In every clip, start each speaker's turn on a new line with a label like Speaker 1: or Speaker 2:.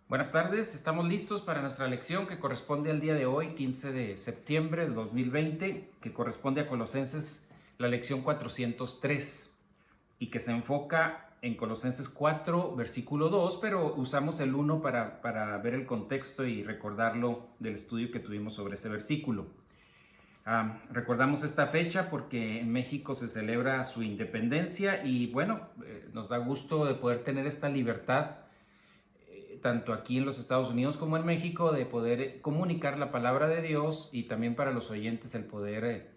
Speaker 1: Buenas tardes, estamos listos para nuestra lección que corresponde al día de hoy, 15 de septiembre del 2020, que corresponde a Colosenses, la lección 403, y que se enfoca en Colosenses 4, versículo 2, pero usamos el 1 para ver el contexto y recordarlo del estudio que tuvimos sobre ese versículo. Recordamos esta fecha porque en México se celebra su independencia y bueno, nos da gusto de poder tener esta libertad tanto aquí en los Estados Unidos como en México, de poder comunicar la palabra de Dios y también para los oyentes el poder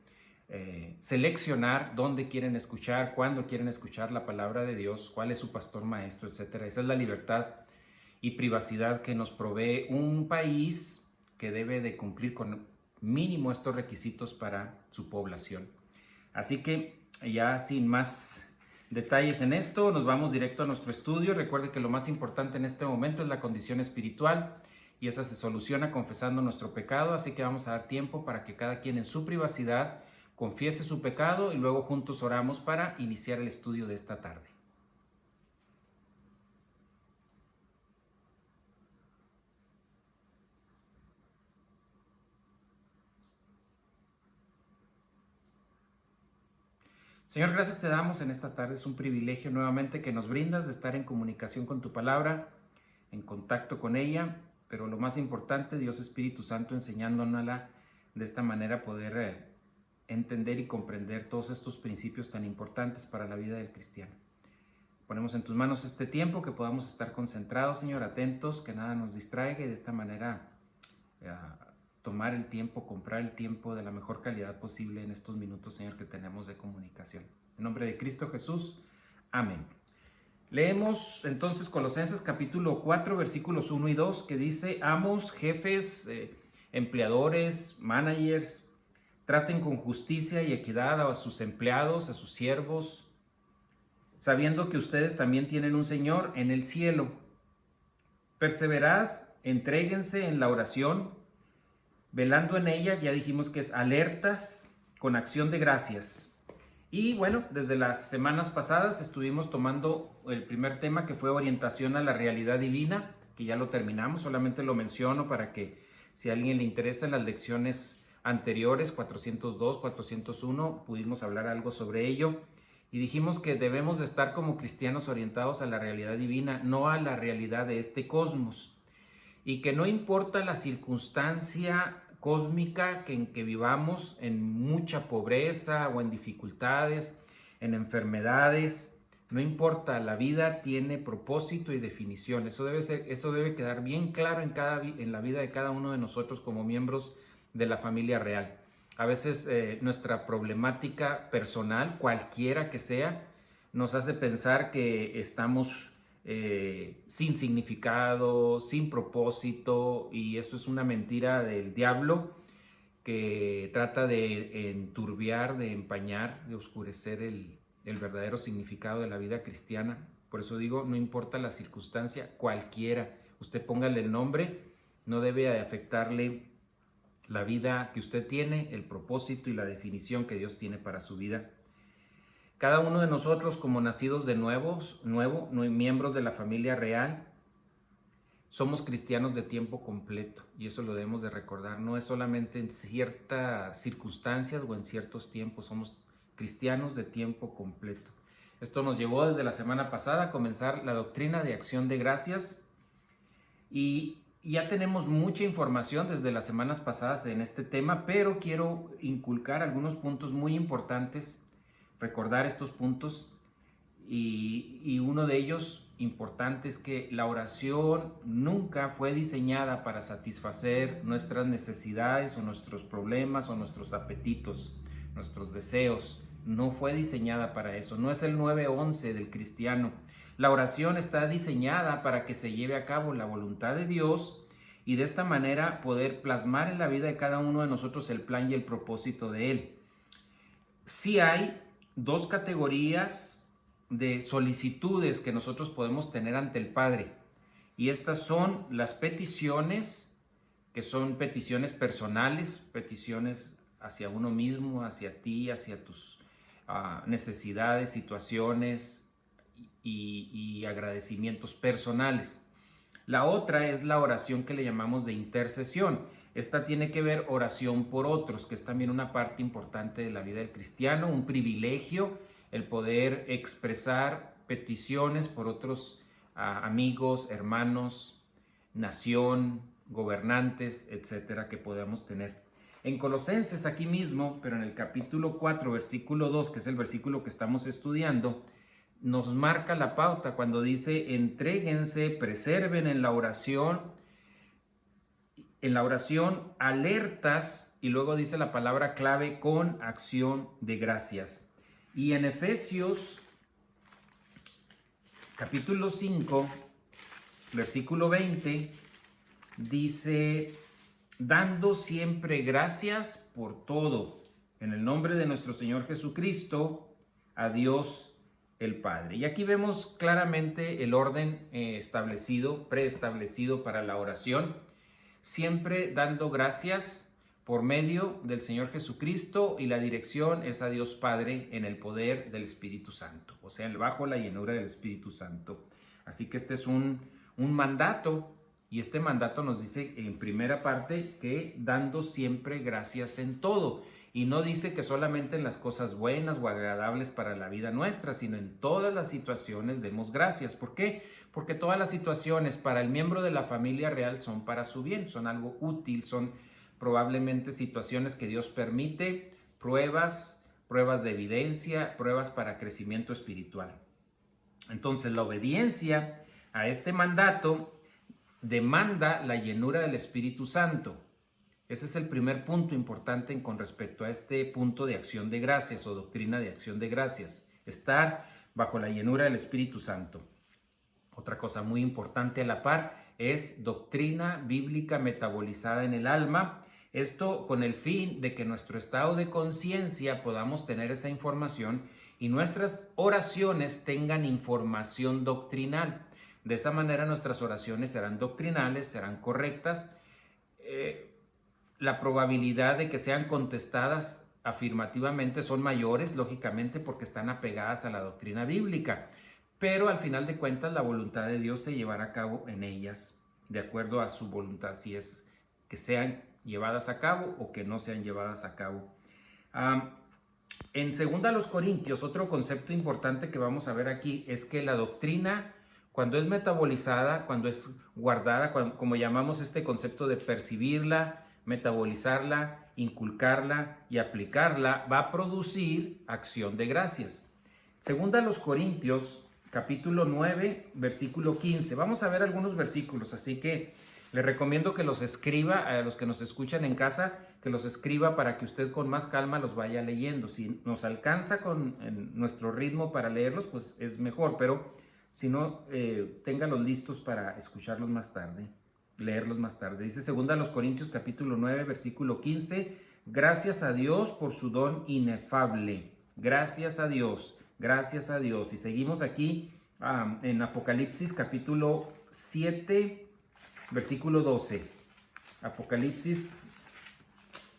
Speaker 1: seleccionar dónde quieren escuchar, cuándo quieren escuchar la palabra de Dios, cuál es su pastor maestro, etcétera. Esa es la libertad y privacidad que nos provee un país que debe de cumplir con mínimo estos requisitos para su población. Así que ya sin más detalles en esto, nos vamos directo a nuestro estudio. Recuerde que lo más importante en este momento es la condición espiritual y esa se soluciona confesando nuestro pecado, así que vamos a dar tiempo para que cada quien en su privacidad confiese su pecado y luego juntos oramos para iniciar el estudio de esta tarde. Señor, gracias te damos en esta tarde. Es un privilegio nuevamente que nos brindas de estar en comunicación con tu palabra, en contacto con ella, pero lo más importante, Dios Espíritu Santo, enseñándonosla de esta manera poder entender y comprender todos estos principios tan importantes para la vida del cristiano. Ponemos en tus manos este tiempo, que podamos estar concentrados, Señor, atentos, que nada nos distraiga y de esta manera tomar el tiempo, comprar el tiempo de la mejor calidad posible en estos minutos, Señor, que tenemos de comunicación. En nombre de Cristo Jesús, amén. Leemos entonces Colosenses capítulo 4, versículos 1 y 2, que dice: amos, jefes, empleadores, managers, traten con justicia y equidad a sus empleados, a sus siervos, sabiendo que ustedes también tienen un Señor en el cielo. Perseverad, entréguense en la oración, velando en ella. Ya dijimos que es alertas con acción de gracias. Y bueno, desde las semanas pasadas estuvimos tomando el primer tema, que fue orientación a la realidad divina, que ya lo terminamos. Solamente lo menciono para que si a alguien le interesa, en las lecciones anteriores, 402, 401, pudimos hablar algo sobre ello. Y dijimos que debemos de estar como cristianos orientados a la realidad divina, no a la realidad de este cosmos. Y que no importa la circunstancia cósmica en que vivamos, en mucha pobreza o en dificultades, en enfermedades, no importa, la vida tiene propósito y definición. Eso debe quedar bien claro en la vida de cada uno de nosotros como miembros de la familia real. A veces nuestra problemática personal, cualquiera que sea, nos hace pensar que estamos sin significado, sin propósito, y esto es una mentira del diablo que trata de enturbiar, de empañar, de oscurecer el verdadero significado de la vida cristiana. Por eso digo, no importa la circunstancia, cualquiera, usted póngale el nombre, no debe afectarle la vida que usted tiene, el propósito y la definición que Dios tiene para su vida. Cada uno de nosotros, como nacidos de nuevo, miembros de la familia real, somos cristianos de tiempo completo, y eso lo debemos de recordar. No es solamente en ciertas circunstancias o en ciertos tiempos, somos cristianos de tiempo completo. Esto nos llevó desde la semana pasada a comenzar la doctrina de acción de gracias, y ya tenemos mucha información desde las semanas pasadas en este tema, pero quiero inculcar algunos puntos muy importantes, recordar estos puntos, y uno de ellos importante es que la oración nunca fue diseñada para satisfacer nuestras necesidades o nuestros problemas o nuestros apetitos, nuestros deseos. No fue diseñada para eso, no es el 911 del cristiano. La oración está diseñada para que se lleve a cabo la voluntad de Dios y de esta manera poder plasmar en la vida de cada uno de nosotros el plan y el propósito de Él. Sí hay dos categorías de solicitudes que nosotros podemos tener ante el Padre, y estas son las peticiones, que son peticiones personales, peticiones hacia uno mismo, hacia ti, hacia tus necesidades, situaciones y agradecimientos personales. La otra es la oración que le llamamos de intercesión. Esta tiene que ver oración por otros, que es también una parte importante de la vida del cristiano, un privilegio el poder expresar peticiones por otros amigos, hermanos, nación, gobernantes, etcétera, que podamos tener. En Colosenses, aquí mismo, pero en el capítulo 4, versículo 2, que es el versículo que estamos estudiando, nos marca la pauta cuando dice: entréguense, preserven en la oración alertas, y luego dice la palabra clave, con acción de gracias. Y en Efesios capítulo 5, versículo 20, dice: dando siempre gracias por todo, en el nombre de nuestro Señor Jesucristo, a Dios el Padre. Y aquí vemos claramente el orden preestablecido para la oración, siempre dando gracias por medio del Señor Jesucristo, y la dirección es a Dios Padre en el poder del Espíritu Santo, o sea, bajo la llenura del Espíritu Santo. Así que este es un mandato, y este mandato nos dice en primera parte que dando siempre gracias en todo. Y no dice que solamente en las cosas buenas o agradables para la vida nuestra, sino en todas las situaciones demos gracias. ¿Por qué? Porque todas las situaciones para el miembro de la familia real son para su bien, son algo útil, son probablemente situaciones que Dios permite, pruebas de evidencia, pruebas para crecimiento espiritual. Entonces, la obediencia a este mandato demanda la llenura del Espíritu Santo. Ese es el primer punto importante con respecto a este punto de acción de gracias o doctrina de acción de gracias. Estar bajo la llenura del Espíritu Santo. Otra cosa muy importante a la par es doctrina bíblica metabolizada en el alma. Esto con el fin de que nuestro estado de conciencia podamos tener esta información y nuestras oraciones tengan información doctrinal. De esa manera nuestras oraciones serán doctrinales, serán correctas. La probabilidad de que sean contestadas afirmativamente son mayores, lógicamente, porque están apegadas a la doctrina bíblica. Pero al final de cuentas la voluntad de Dios se llevará a cabo en ellas, de acuerdo a su voluntad, si es que sean llevadas a cabo o que no sean llevadas a cabo. En 2 Corintios, otro concepto importante que vamos a ver aquí es que la doctrina, cuando es metabolizada, cuando es guardada, como llamamos este concepto de percibirla, metabolizarla, inculcarla y aplicarla, va a producir acción de gracias. 2 Corintios, capítulo 9, versículo 15. Vamos a ver algunos versículos, así que le recomiendo que los escriba, a los que nos escuchan en casa, que los escriba para que usted con más calma los vaya leyendo. Si nos alcanza con nuestro ritmo para leerlos, pues es mejor, pero si no, ténganlos listos para escucharlos más tarde, leerlos más tarde. Dice 2 Corintios capítulo 9, versículo 15, gracias a Dios por su don inefable. Gracias a Dios. Gracias a Dios. Y seguimos aquí en Apocalipsis capítulo 7, versículo 12. Apocalipsis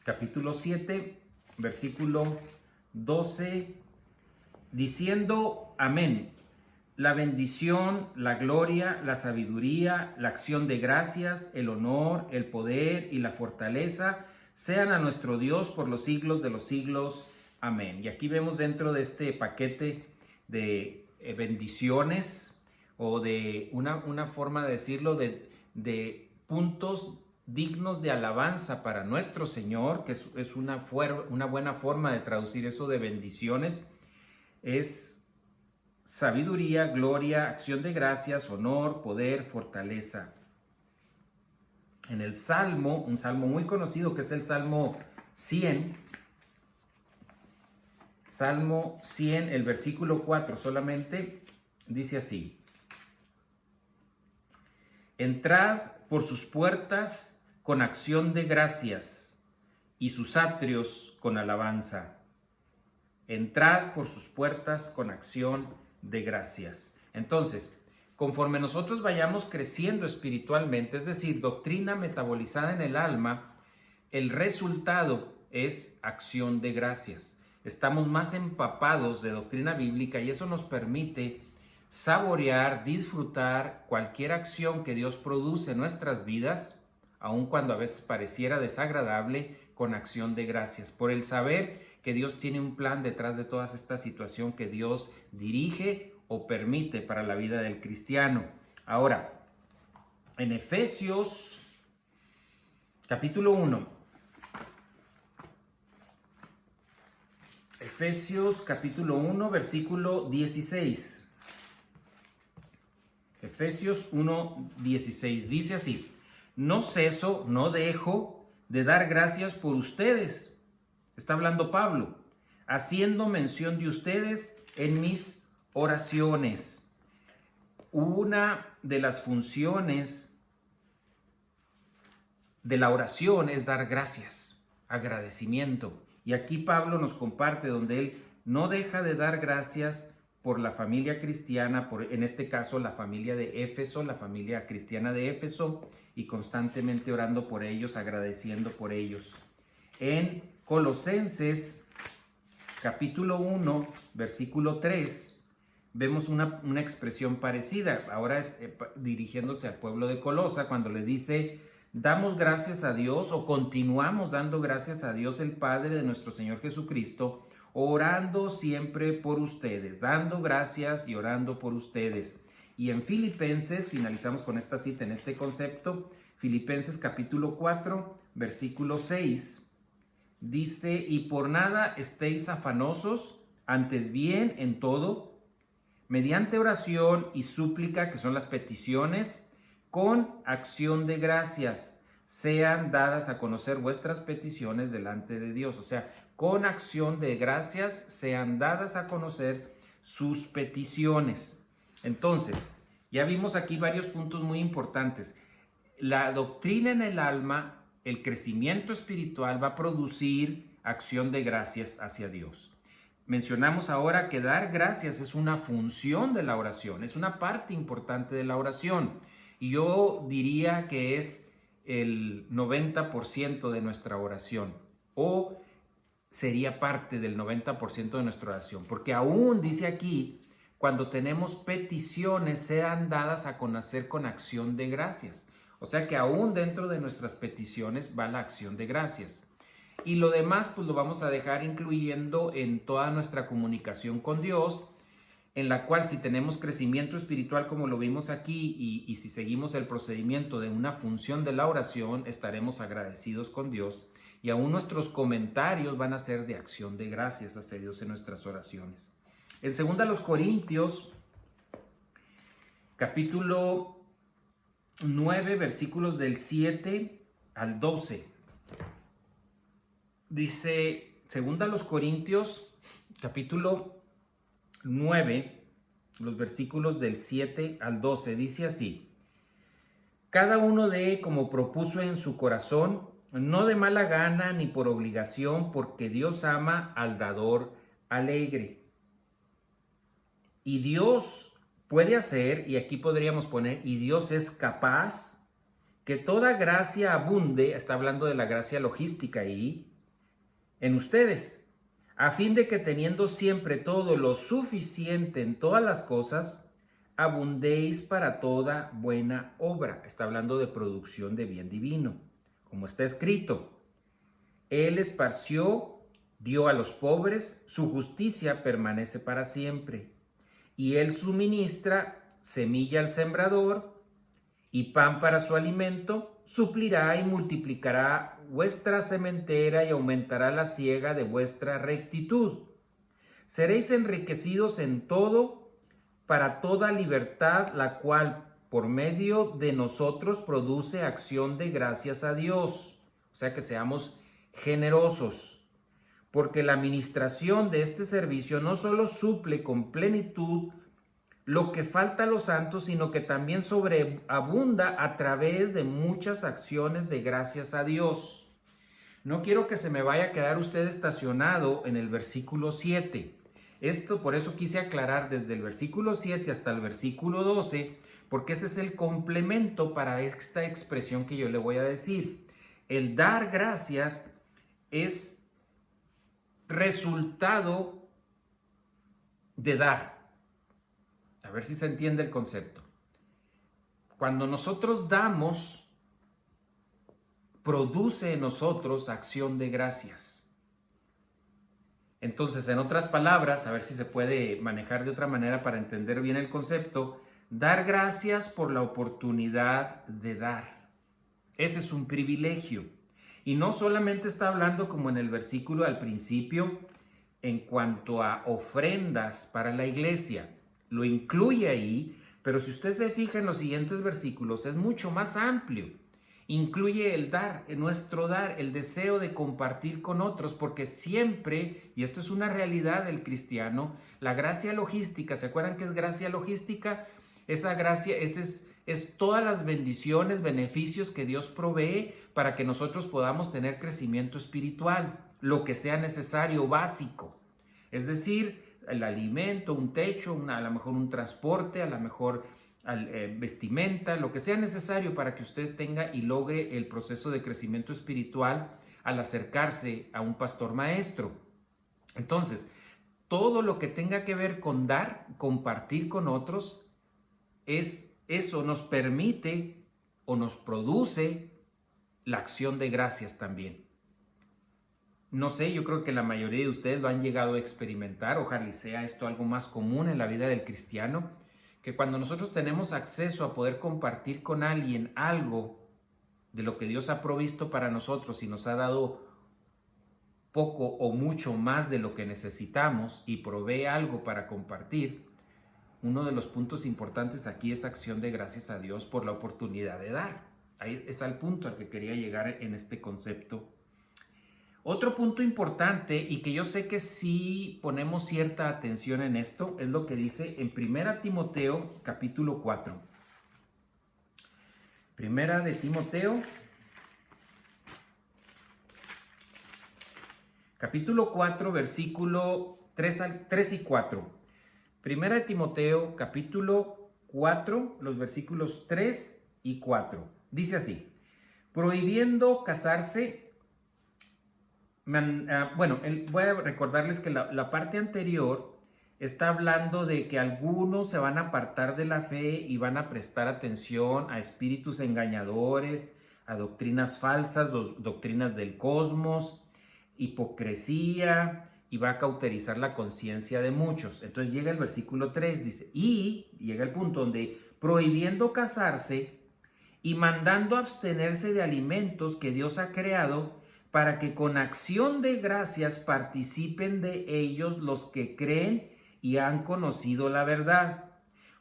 Speaker 1: capítulo 7, versículo 12, diciendo amén. La bendición, la gloria, la sabiduría, la acción de gracias, el honor, el poder y la fortaleza sean a nuestro Dios por los siglos de los siglos. Amén. Y aquí vemos dentro de este paquete de bendiciones, o de una forma de decirlo, de puntos dignos de alabanza para nuestro Señor, que es una buena forma de traducir eso de bendiciones. Es sabiduría, gloria, acción de gracias, honor, poder, fortaleza. En el Salmo, un salmo muy conocido que es el Salmo 100, Salmo 100, el versículo 4 solamente, dice así: entrad por sus puertas con acción de gracias y sus atrios con alabanza. Entrad por sus puertas con acción de gracias. Entonces, conforme nosotros vayamos creciendo espiritualmente, es decir, doctrina metabolizada en el alma, el resultado es acción de gracias. Estamos más empapados de doctrina bíblica y eso nos permite saborear, disfrutar cualquier acción que Dios produce en nuestras vidas, aun cuando a veces pareciera desagradable, con acción de gracias, por el saber que Dios tiene un plan detrás de toda esta situación que Dios dirige o permite para la vida del cristiano. Ahora, en Efesios capítulo 1, Efesios capítulo 1, versículo 16. Efesios 1, 16. Dice así: no ceso, no dejo de dar gracias por ustedes. Está hablando Pablo, haciendo mención de ustedes en mis oraciones. Una de las funciones de la oración es dar gracias, agradecimiento. Y aquí Pablo nos comparte donde él no deja de dar gracias por la familia cristiana, en este caso la familia de Éfeso, la familia cristiana de Éfeso, y constantemente orando por ellos, agradeciendo por ellos. En Colosenses capítulo 1, versículo 3, vemos una expresión parecida. Ahora es dirigiéndose al pueblo de Colosa, cuando le dice: damos gracias a Dios, o continuamos dando gracias a Dios el Padre de nuestro Señor Jesucristo, orando siempre por ustedes, dando gracias y orando por ustedes. Y en Filipenses, finalizamos con esta cita en este concepto, Filipenses capítulo 4, versículo 6, dice: y por nada estéis afanosos, antes bien en todo, mediante oración y súplica, que son las peticiones, con acción de gracias, sean dadas a conocer vuestras peticiones delante de Dios. O sea, con acción de gracias sean dadas a conocer sus peticiones. Entonces, ya vimos aquí varios puntos muy importantes. La doctrina en el alma, el crecimiento espiritual, va a producir acción de gracias hacia Dios. Mencionamos ahora que dar gracias es una función de la oración, es una parte importante de la oración. Y yo diría que es el 90% de nuestra oración, o sería parte del 90% de nuestra oración, porque aún dice aquí, cuando tenemos peticiones, sean dadas a conocer con acción de gracias. O sea que aún dentro de nuestras peticiones va la acción de gracias. Y lo demás pues lo vamos a dejar incluyendo en toda nuestra comunicación con Dios, en la cual, si tenemos crecimiento espiritual como lo vimos aquí y si seguimos el procedimiento de una función de la oración, estaremos agradecidos con Dios, y aún nuestros comentarios van a ser de acción de gracias hacia Dios en nuestras oraciones. En 2 Corintios capítulo 9, versículos del 7 al 12, dice 2 Corintios capítulo 9, los versículos del 7 al 12, dice así: cada uno dé como propuso en su corazón, no de mala gana ni por obligación, porque Dios ama al dador alegre. Y Dios puede hacer, y aquí podríamos poner, y Dios es capaz, que toda gracia abunde, está hablando de la gracia logística ahí, en ustedes, a fin de que teniendo siempre todo lo suficiente en todas las cosas, abundéis para toda buena obra. Está hablando de producción de bien divino. Como está escrito: Él esparció, dio a los pobres, su justicia permanece para siempre. Y Él suministra semilla al sembrador y pan para su alimento, suplirá y multiplicará vuestra sementera y aumentará la siega de vuestra rectitud. Seréis enriquecidos en todo para toda libertad, la cual por medio de nosotros produce acción de gracias a Dios. O sea, que seamos generosos, porque la administración de este servicio no solo suple con plenitud lo que falta a los santos, sino que también sobreabunda a través de muchas acciones de gracias a Dios. No quiero que se me vaya a quedar usted estacionado en el versículo 7. Por eso quise aclarar desde el versículo 7 hasta el versículo 12, porque ese es el complemento para esta expresión que yo le voy a decir. El dar gracias es resultado de dar. A ver si se entiende el concepto. Cuando nosotros damos, produce en nosotros acción de gracias. Entonces, en otras palabras, a ver si se puede manejar de otra manera para entender bien el concepto, dar gracias por la oportunidad de dar. Ese es un privilegio. Y no solamente está hablando como en el versículo al principio, en cuanto a ofrendas para la iglesia. Lo incluye ahí, pero si usted se fija en los siguientes versículos, es mucho más amplio. Incluye el dar, nuestro dar, el deseo de compartir con otros, porque siempre, y esto es una realidad del cristiano, la gracia logística, ¿se acuerdan qué es gracia logística? Esa gracia es todas las bendiciones, beneficios que Dios provee para que nosotros podamos tener crecimiento espiritual, lo que sea necesario, básico. Es decir, el alimento, un techo, a lo mejor un transporte, a lo mejor vestimenta, lo que sea necesario para que usted tenga y logre el proceso de crecimiento espiritual al acercarse a un pastor maestro. Entonces, todo lo que tenga que ver con dar, compartir con otros, eso nos permite o nos produce la acción de gracias también. No sé, yo creo que la mayoría de ustedes lo han llegado a experimentar, ojalá sea esto algo más común en la vida del cristiano, que cuando nosotros tenemos acceso a poder compartir con alguien algo de lo que Dios ha provisto para nosotros y nos ha dado poco o mucho más de lo que necesitamos y provee algo para compartir, uno de los puntos importantes aquí es acción de gracias a Dios por la oportunidad de dar. Ahí está el punto al que quería llegar en este concepto. Otro punto importante y que yo sé que sí ponemos cierta atención en esto es lo que dice en 1 Timoteo capítulo 4. Primera de Timoteo capítulo 4 versículo 3 y 4. Primera de Timoteo capítulo 4 los versículos 3 y 4. Dice así: prohibiendo casarse. Voy a recordarles que la parte anterior está hablando de que algunos se van a apartar de la fe y van a prestar atención a espíritus engañadores, a doctrinas falsas, doctrinas del cosmos, hipocresía, y va a cauterizar la conciencia de muchos. Entonces llega el versículo 3, dice, y llega el punto donde prohibiendo casarse y mandando abstenerse de alimentos que Dios ha creado, para que con acción de gracias participen de ellos los que creen y han conocido la verdad.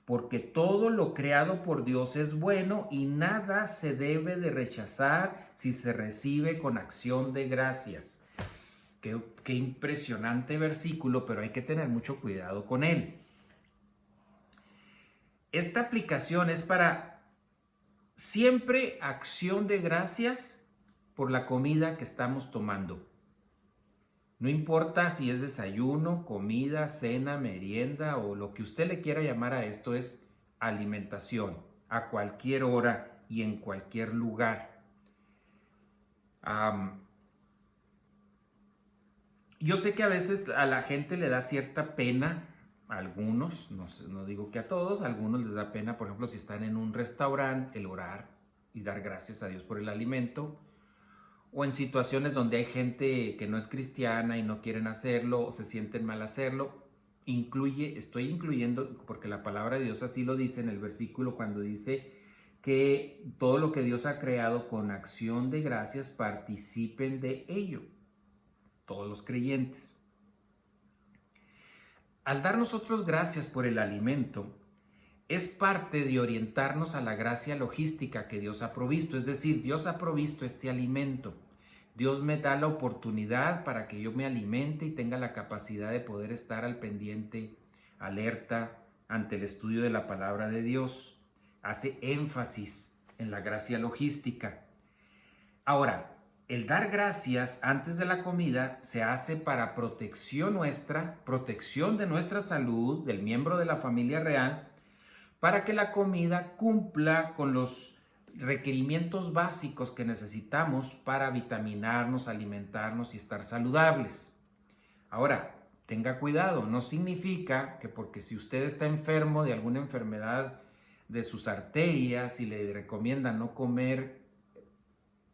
Speaker 1: Porque todo lo creado por Dios es bueno y nada se debe de rechazar si se recibe con acción de gracias. Qué impresionante versículo, pero hay que tener mucho cuidado con él. Esta aplicación es para siempre acción de gracias por la comida que estamos tomando. No importa si es desayuno, comida, cena, merienda o lo que usted le quiera llamar a esto, es alimentación a cualquier hora y en cualquier lugar. Yo sé que a veces a la gente le da cierta pena, a algunos, no digo que a todos, a algunos les da pena, por ejemplo, si están en un restaurante, el orar y dar gracias a Dios por el alimento, o en situaciones donde hay gente que no es cristiana y no quieren hacerlo o se sienten mal hacerlo. Estoy incluyendo, porque la palabra de Dios así lo dice en el versículo cuando dice que todo lo que Dios ha creado con acción de gracias participen de ello, todos los creyentes. Al dar nosotros gracias por el alimento, es parte de orientarnos a la gracia logística que Dios ha provisto. Es decir, Dios ha provisto este alimento. Dios me da la oportunidad para que yo me alimente y tenga la capacidad de poder estar al pendiente, alerta ante el estudio de la palabra de Dios. Hace énfasis en la gracia logística. Ahora, el dar gracias antes de la comida se hace para protección nuestra, protección de nuestra salud, del miembro de la familia real, para que la comida cumpla con los requerimientos básicos que necesitamos para vitaminarnos, alimentarnos y estar saludables. Ahora, tenga cuidado. No significa que porque si usted está enfermo de alguna enfermedad de sus arterias y le recomiendan no comer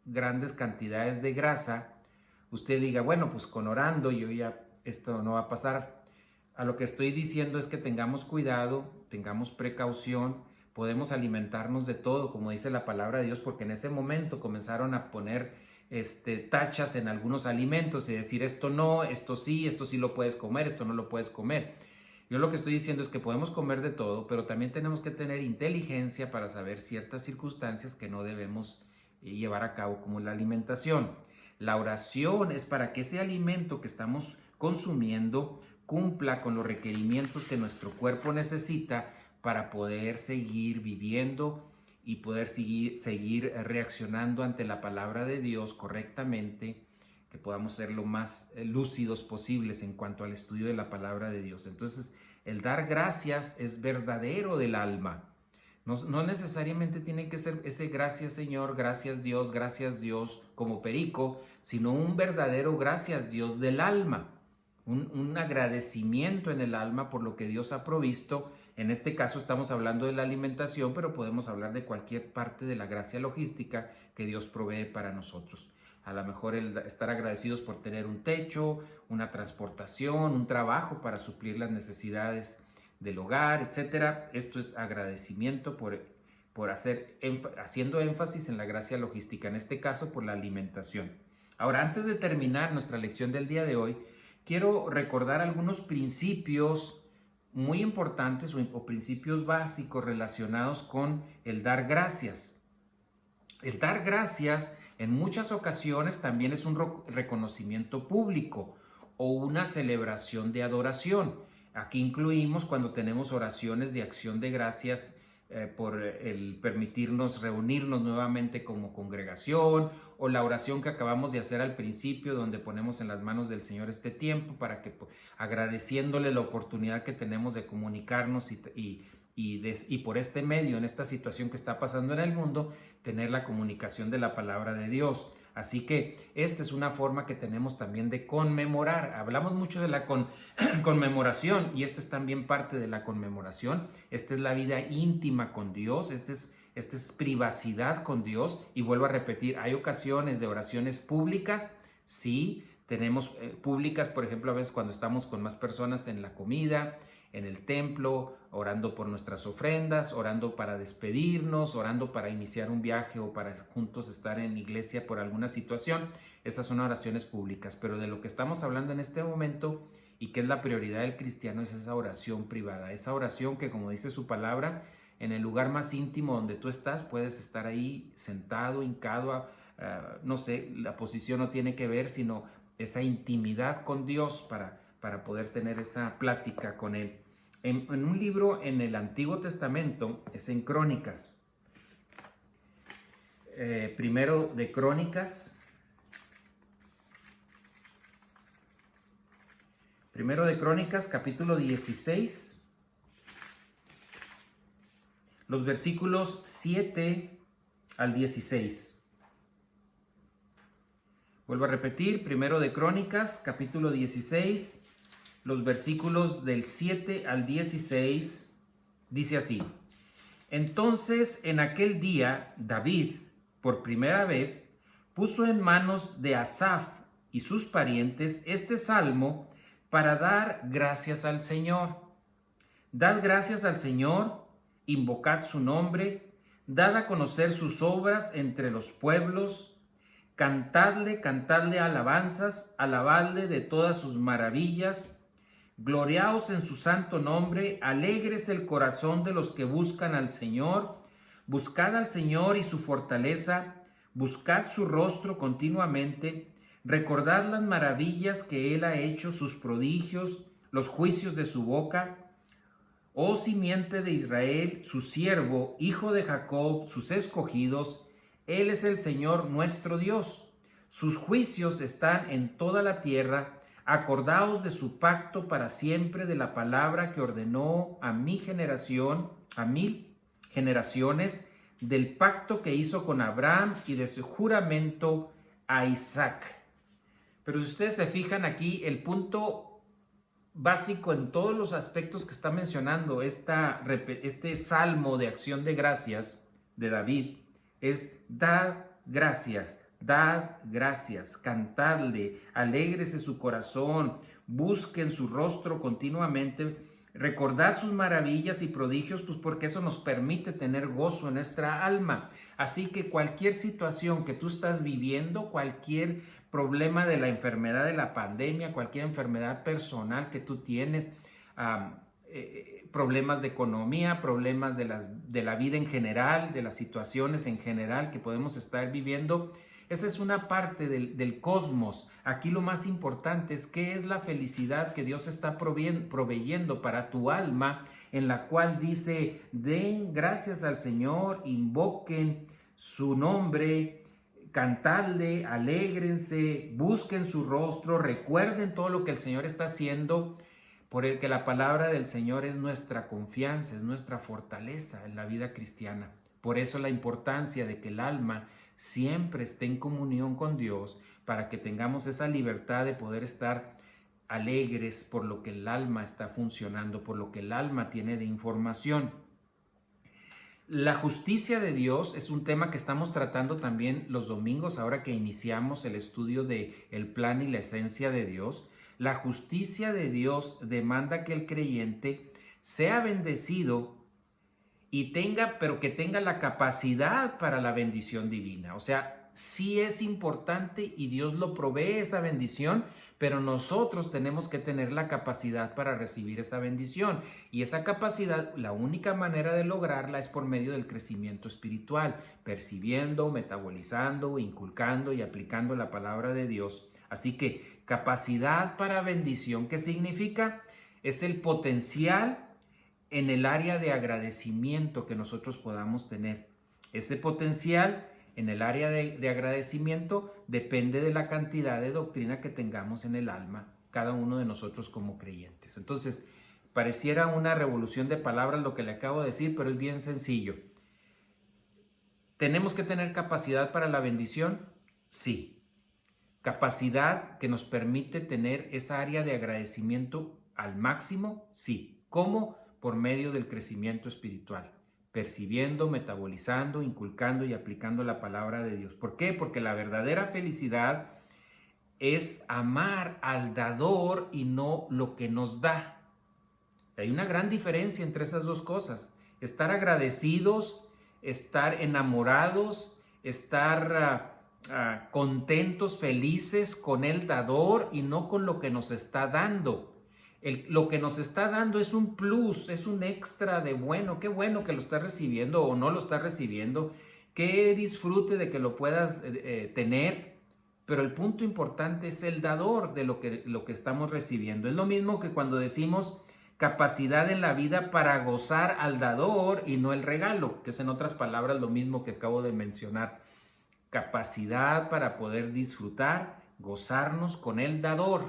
Speaker 1: grandes cantidades de grasa, usted diga, bueno, pues con orando yo ya esto no va a pasar. A lo que estoy diciendo es que tengamos cuidado, tengamos precaución, podemos alimentarnos de todo, como dice la palabra de Dios, porque en ese momento comenzaron a poner tachas en algunos alimentos y decir esto no, esto sí lo puedes comer, esto no lo puedes comer. Yo lo que estoy diciendo es que podemos comer de todo, pero también tenemos que tener inteligencia para saber ciertas circunstancias que no debemos llevar a cabo, como la alimentación. La oración es para que ese alimento que estamos consumiendo cumpla con los requerimientos que nuestro cuerpo necesita para poder seguir viviendo y poder seguir reaccionando ante la palabra de Dios correctamente, que podamos ser lo más lúcidos posibles en cuanto al estudio de la palabra de Dios. Entonces, el dar gracias es verdadero del alma. No necesariamente tiene que ser ese gracias Señor, gracias Dios como perico, sino un verdadero gracias Dios del alma. Un agradecimiento en el alma por lo que Dios ha provisto. En este caso estamos hablando de la alimentación, pero podemos hablar de cualquier parte de la gracia logística que Dios provee para nosotros. A lo mejor el estar agradecidos por tener un techo, una transportación, un trabajo para suplir las necesidades del hogar, etcétera. Esto es agradecimiento por haciendo énfasis en la gracia logística, en este caso por la alimentación. Ahora, antes de terminar nuestra lección del día de hoy, quiero recordar algunos principios muy importantes o principios básicos relacionados con el dar gracias. El dar gracias en muchas ocasiones también es un reconocimiento público o una celebración de adoración. Aquí incluimos cuando tenemos oraciones de acción de gracias por el permitirnos reunirnos nuevamente como congregación, o la oración que acabamos de hacer al principio, donde ponemos en las manos del Señor este tiempo para que, agradeciéndole la oportunidad que tenemos de comunicarnos y por este medio, en esta situación que está pasando en el mundo, tener la comunicación de la palabra de Dios. Así que esta es una forma que tenemos también de conmemorar. Hablamos mucho de la conmemoración, y esta es también parte de la conmemoración. Esta es la vida íntima con Dios, esta es privacidad con Dios. Y vuelvo a repetir, hay ocasiones de oraciones públicas, sí, tenemos públicas, por ejemplo, a veces cuando estamos con más personas en la comida, en el templo, orando por nuestras ofrendas, orando para despedirnos, orando para iniciar un viaje o para juntos estar en iglesia por alguna situación. Esas son oraciones públicas, pero de lo que estamos hablando en este momento y que es la prioridad del cristiano es esa oración privada, esa oración que, como dice su palabra, en el lugar más íntimo donde tú estás, puedes estar ahí sentado, hincado, no sé, la posición no tiene que ver, sino esa intimidad con Dios para poder tener esa plática con Él. En un libro en el Antiguo Testamento, es en Crónicas, primero de Crónicas, capítulo 16, los versículos 7 al 16. Vuelvo a repetir, primero de Crónicas, capítulo 16, los versículos del 7 al 16, dice así: Entonces en aquel día David, por primera vez, puso en manos de Asaf y sus parientes este salmo para dar gracias al Señor. Dad gracias al Señor, invocad su nombre, dad a conocer sus obras entre los pueblos, cantadle alabanzas, alabadle de todas sus maravillas, gloriaos en su santo nombre, alegres el corazón de los que buscan al Señor, buscad al Señor y su fortaleza, buscad su rostro continuamente, recordad las maravillas que Él ha hecho, sus prodigios, los juicios de su boca. Oh simiente de Israel, su siervo, hijo de Jacob, sus escogidos, Él es el Señor nuestro Dios. Sus juicios están en toda la tierra. Acordaos de su pacto para siempre, de la palabra que ordenó a mi generación, a 1000 generaciones, del pacto que hizo con Abraham y de su juramento a Isaac. Pero si ustedes se fijan aquí, el punto básico en todos los aspectos que está mencionando este salmo de acción de gracias de David es dad gracias, cantadle, alégrese su corazón, busquen su rostro continuamente, recordad sus maravillas y prodigios, pues porque eso nos permite tener gozo en nuestra alma. Así que cualquier situación que tú estás viviendo, cualquier problema de la enfermedad de la pandemia, cualquier enfermedad personal que tú tienes, problemas de economía, problemas de la vida en general, de las situaciones en general que podemos estar viviendo, esa es una parte del cosmos. Aquí lo más importante es qué es la felicidad que Dios está proveyendo para tu alma, en la cual dice, den gracias al Señor, invoquen su nombre, cantadle, alégrense, busquen su rostro, recuerden todo lo que el Señor está haciendo, porque la palabra del Señor es nuestra confianza, es nuestra fortaleza en la vida cristiana. Por eso la importancia de que el alma siempre esté en comunión con Dios, para que tengamos esa libertad de poder estar alegres por lo que el alma está funcionando, por lo que el alma tiene de información. La justicia de Dios es un tema que estamos tratando también los domingos, ahora que iniciamos el estudio de el plan y la esencia de Dios. La justicia de Dios demanda que el creyente sea bendecido y pero que tenga la capacidad para la bendición divina. O sea, sí es importante y Dios lo provee esa bendición, pero nosotros tenemos que tener la capacidad para recibir esa bendición. Y esa capacidad, la única manera de lograrla es por medio del crecimiento espiritual, percibiendo, metabolizando, inculcando y aplicando la palabra de Dios. Así que capacidad para bendición, ¿qué significa? Es el potencial en el área de agradecimiento que nosotros podamos tener. Ese potencial en el área de agradecimiento depende de la cantidad de doctrina que tengamos en el alma, cada uno de nosotros como creyentes. Entonces, pareciera una revolución de palabras lo que le acabo de decir, pero es bien sencillo. ¿Tenemos que tener capacidad para la bendición? Sí. ¿Capacidad que nos permite tener esa área de agradecimiento al máximo? Sí. ¿Cómo? Por medio del crecimiento espiritual, percibiendo, metabolizando, inculcando y aplicando la palabra de Dios. ¿Por qué? Porque la verdadera felicidad es amar al dador y no lo que nos da. Hay una gran diferencia entre esas dos cosas. Estar agradecidos, estar enamorados, estar contentos, felices con el dador y no con lo que nos está dando. Lo que nos está dando es un plus, es un extra de bueno. Qué bueno que lo estás recibiendo o no lo estás recibiendo. Qué disfrute de que lo puedas tener. Pero el punto importante es el dador de lo que estamos recibiendo. Es lo mismo que cuando decimos capacidad en la vida para gozar al dador y no el regalo, que es en otras palabras lo mismo que acabo de mencionar. Capacidad para poder disfrutar, gozarnos con el dador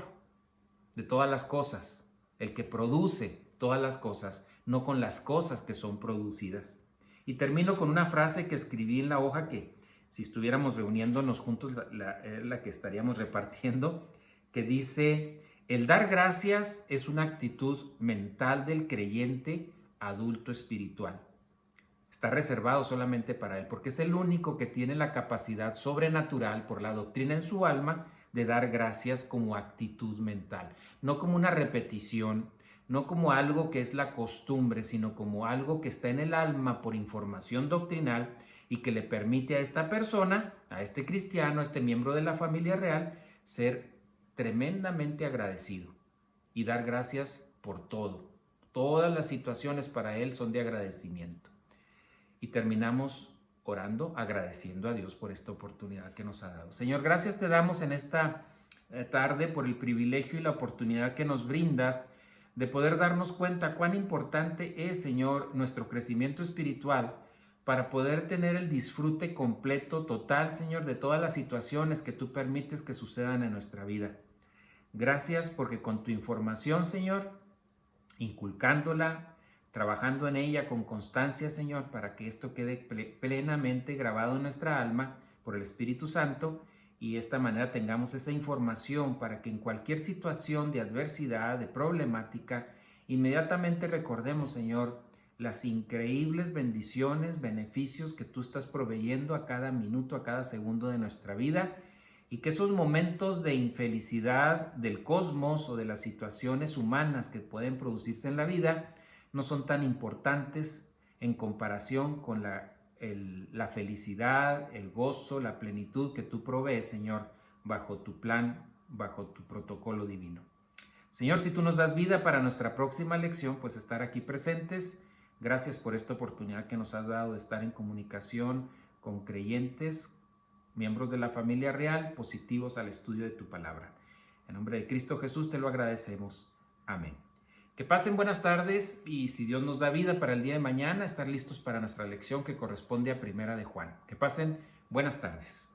Speaker 1: de todas las cosas. El que produce todas las cosas, no con las cosas que son producidas. Y termino con una frase que escribí en la hoja que si estuviéramos reuniéndonos juntos la que estaríamos repartiendo, que dice, el dar gracias es una actitud mental del creyente adulto espiritual. Está reservado solamente para él, porque es el único que tiene la capacidad sobrenatural por la doctrina en su alma de dar gracias como actitud mental, no como una repetición, no como algo que es la costumbre, sino como algo que está en el alma por información doctrinal y que le permite a esta persona, a este cristiano, a este miembro de la familia real, ser tremendamente agradecido y dar gracias por todo. Todas las situaciones para él son de agradecimiento. Y terminamos orando, agradeciendo a Dios por esta oportunidad que nos ha dado. Señor, gracias te damos en esta tarde por el privilegio y la oportunidad que nos brindas de poder darnos cuenta cuán importante es, Señor, nuestro crecimiento espiritual para poder tener el disfrute completo, total, Señor, de todas las situaciones que tú permites que sucedan en nuestra vida. Gracias porque con tu información, Señor, inculcándola, trabajando en ella con constancia, Señor, para que esto quede plenamente grabado en nuestra alma por el Espíritu Santo y de esta manera tengamos esa información para que en cualquier situación de adversidad, de problemática, inmediatamente recordemos, Señor, las increíbles bendiciones, beneficios que tú estás proveyendo a cada minuto, a cada segundo de nuestra vida, y que esos momentos de infelicidad del cosmos o de las situaciones humanas que pueden producirse en la vida no son tan importantes en comparación con la felicidad, el gozo, la plenitud que tú provees, Señor, bajo tu plan, bajo tu protocolo divino. Señor, si tú nos das vida para nuestra próxima lección, pues estar aquí presentes. Gracias por esta oportunidad que nos has dado de estar en comunicación con creyentes, miembros de la familia real, positivos al estudio de tu palabra. En nombre de Cristo Jesús te lo agradecemos. Amén. Que pasen buenas tardes y si Dios nos da vida para el día de mañana, estar listos para nuestra lección que corresponde a Primera de Juan. Que pasen buenas tardes.